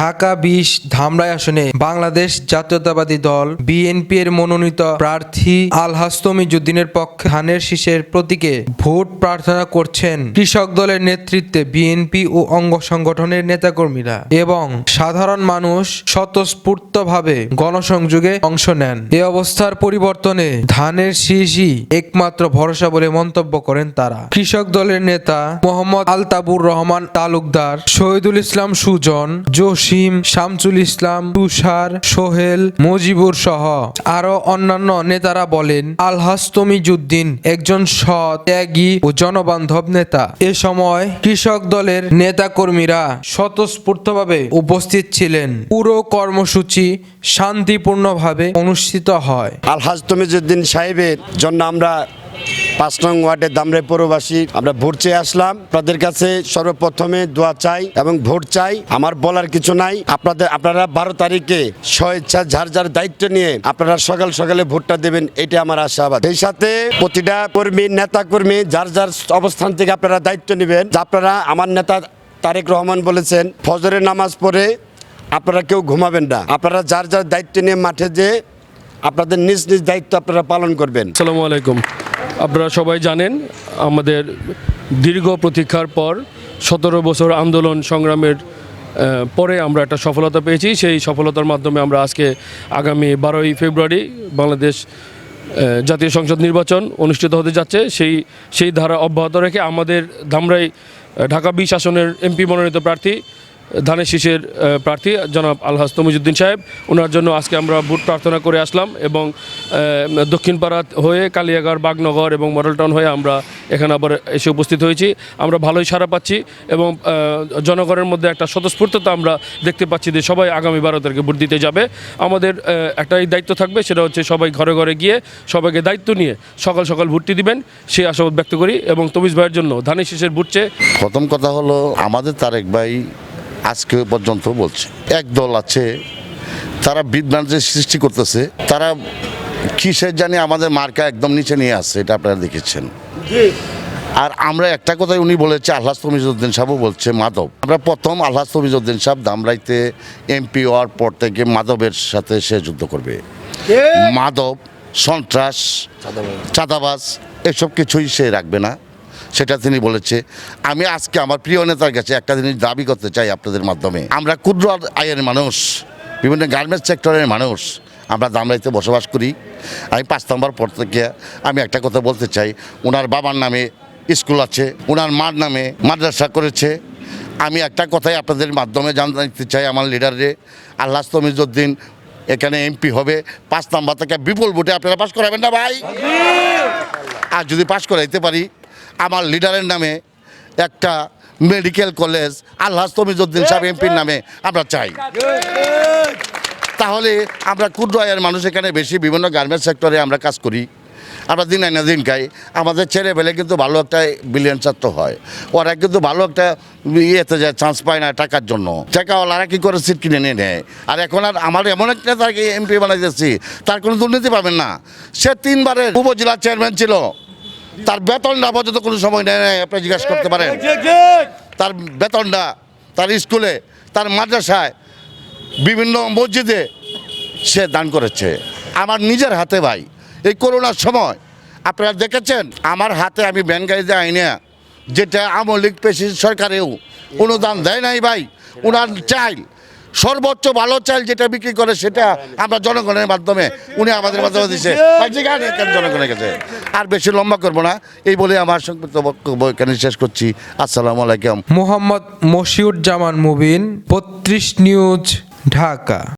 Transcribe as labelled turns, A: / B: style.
A: ঢাকা ২০ ধামরাই আসনে বাংলাদেশ জাতীয়তাবাদী দল বিএনপি এর মনোনীত প্রার্থী আলহাজ তমিজউদ্দিনের পক্ষে ধানের শীষের প্রতীকে ভোট প্রার্থনা করছেন কৃষক দলের নেতৃত্বে বিএনপি ও অঙ্গ সংগঠনের নেতাকর্মীরা এবং সাধারণ মানুষ স্বতঃস্ফূর্তভাবে গণসংযোগে অংশ নেন। এ অবস্থার পরিবর্তনে ধানের শীষই একমাত্র ভরসা বলে মন্তব্য করেন তারা। কৃষক দলের নেতা মোহাম্মদ আলতাবুর রহমান তালুকদার, শহীদুল ইসলাম সুজন, জসিম, শামসুল ইসলাম, তুষার, সোহেল, মজিবুর সহ আরো অন্যান্য নেতারা বলেন, আলহাজ তমিজউদ্দিন একজন সৎ, ত্যাগী ও জনবান্ধব নেতা। এ সময় কৃষক দলের নেতাকর্মীরা স্বতঃস্ফূর্তভাবে উপস্থিত ছিলেন। পুরো কর্মসূচি শান্তিপূর্ণভাবে অনুষ্ঠিত হয়।
B: আলহাজ তমিজউদ্দিন সাহেবের জন্য আমরা ৫ নং ওয়ার্ডের ধামরাই পৌরবাসী আমরা ভোট চেয়ে আসলাম। আপনাদের কাছে সর্বপ্রথমে দোয়া চাই এবং ভোট চাই। আমার বলার কিছু নাই। আপনারা ১২ তারিখে স্বেচ্ছা যার যার দায়িত্ব নিয়ে আপনারা সকাল সকালে ভোটটা দেবেন, এটা আমার আশাবাদ। এই সাথে প্রতিটা কর্মী, নেতা কর্মী যার যার অবস্থান থেকে আপনারা দায়িত্ব নেবেন। আপনারা, আমার নেতা তারেক রহমান বলেছেন, ফজরের নামাজ পড়ে আপনারা কেউ ঘুমাবেন না। আপনারা যার যার দায়িত্ব নিয়ে মাঠে যেয়ে আপনাদের নিজ নিজ দায়িত্ব আপনারা পালন করবেন।
C: আসসালামু আলাইকুম। আপনারা সবাই জানেন, আমাদের দীর্ঘ প্রতীক্ষার পর ১৭ বছর আন্দোলন সংগ্রামের পরে আমরা একটা সফলতা পেয়েছি। সেই সফলতার মাধ্যমে আমরা আজকে আগামী ১২ই ফেব্রুয়ারি বাংলাদেশ জাতীয় সংসদ নির্বাচন অনুষ্ঠিত হতে যাচ্ছে। সেই ধারা অব্যাহত রেখে আমাদের ধামরাই ঢাকা ২০ আসনের এমপি মনোনীত প্রার্থী, ধানের শীষের প্রার্থী জনাব আলহাজ তমিজউদ্দিন সাহেব, ওনার জন্য আজকে আমরা ভোট প্রার্থনা করে আসলাম এবং দক্ষিণপাড়া হয়ে কালিয়াগড়, বাগনগর এবং মডেল টাউন হয়ে আমরা এখানে আবার এসে উপস্থিত হয়েছি। আমরা ভালোই সাড়া পাচ্ছি এবং জনগণের মধ্যে একটা স্বতঃস্ফূর্ততা আমরা দেখতে পাচ্ছি যে সবাই আগামী ১২ তারিখে ভোট দিতে যাবে। আমাদের একটাই দায়িত্ব থাকবে, সেটা হচ্ছে সবাই ঘরে ঘরে গিয়ে সবাইকে দায়িত্ব নিয়ে সকাল সকাল ভোটটি দিবেন, সেই আশাবাদ ব্যক্ত করি এবং তমিজ ভাইয়ের জন্য ধানের শীষের ভোট চেয়ে।
D: প্রথম কথা হলো, আমাদের তারেক ভাই আজকে পর্যন্ত বলছে এক দল আছে তারা বিভ্রান্তির সৃষ্টি করতেছে, তারা কিসের জানি আমাদের মার্কা একদম নিচে নিয়ে আসছে, এটা আপনারা দেখেছেন। আর আমরা একটা কথাই উনি বলেছে, আলহাজ তমিজউদ্দিন সাহেবও বলছে মাদক। আমরা প্রথম আলহাজ তমিজউদ্দিন সাহেব ধামরাইতে এমপি হওয়ার পর থেকে মাদকের সাথে সে যুদ্ধ করবে। মাদক, সন্ত্রাস, চাঁদাবাজ এসব কিছুই সে রাখবে না, সেটা তিনি বলেছে। আমি আজকে আমার প্রিয় নেতার কাছে একটা জিনিস দাবি করতে চাই আপনাদের মাধ্যমে। আমরা ক্ষুদ্র আয়ের মানুষ, বিভিন্ন গার্মেন্টস সেক্টরের মানুষ, আমরা ধামরাইতে বসবাস করি। আমি ৫ নম্বর পর থেকে আমি একটা কথা বলতে চাই, ওনার বাবার নামে স্কুল আছে, ওনার মার নামে মাদ্রাসা করেছে। আমি একটা কথাই আপনাদের মাধ্যমে জানতে চাই, আমার লিডারে আলহাজ তমিজউদ্দিন এখানে এমপি হবে। ৫ নম্বর থেকে বিপুল ভোটে আপনারা পাস করাবেন না ভাই? আর যদি পাস করাইতে পারি, আমার লিডারের নামে একটা মেডিকেল কলেজ আলহাজ তমিজউদ্দিন সাহেব এমপির নামে আমরা চাই। তাহলে আমরা ক্ষুদ্র আয়ের মানুষ এখানে বেশি, বিভিন্ন গার্মেন্টস সেক্টরে আমরা কাজ করি, আমরা দিন আইনা দিন খাই। আমাদের ছেলেবেলে কিন্তু ভালো একটা বিলিয়ন ছাত্র হয়, ওরা কিন্তু ভালো একটা ইয়েতে যায়, চান্স পায় না টাকার জন্য। টাকাওয়ালারা কী করে সিট কিনে নিয়ে নেয়। আর এখন আর আমার এমন একটা তাকে এমপি বানাইতেছি, তার কোনো দুর্নীতি পাবেন না। সে 3 বারের উপজেলা চেয়ারম্যান ছিল, তার বেতনটা পর্যন্ত কোনো সময় নেয় নাই, আপনি জিজ্ঞাসা করতে পারেন। তার বেতনটা তার স্কুলে, তার মাদ্রাসায়, বিভিন্ন মসজিদে সে দান করেছে। আমার নিজের হাতে ভাই, এই করোনার সময় আপনারা দেখেছেন, আমার হাতে আমি ভ্যান গাড়িতে আইনে, যেটা আওয়ামী লীগ পেশির সরকারেও অনুদান দেয় নাই ভাই। ওনার চাল, সর্বোচ্চ ভালো চাল যেটা বিক্রি করে, সেটা আমরা জনগণের মাধ্যমে, উনি আমাদের মাধ্যমে দিচ্ছে জনগণের কাছে। আর বেশি লম্বা করবো না, এই বলে আমার সংক্ষিপ্ত বক্তব্য এখানে শেষ করছি। আসসালামু আলাইকুম।
A: মোহাম্মদ মশিউর জামান মুবিন, ৩২ নিউজ, ঢাকা।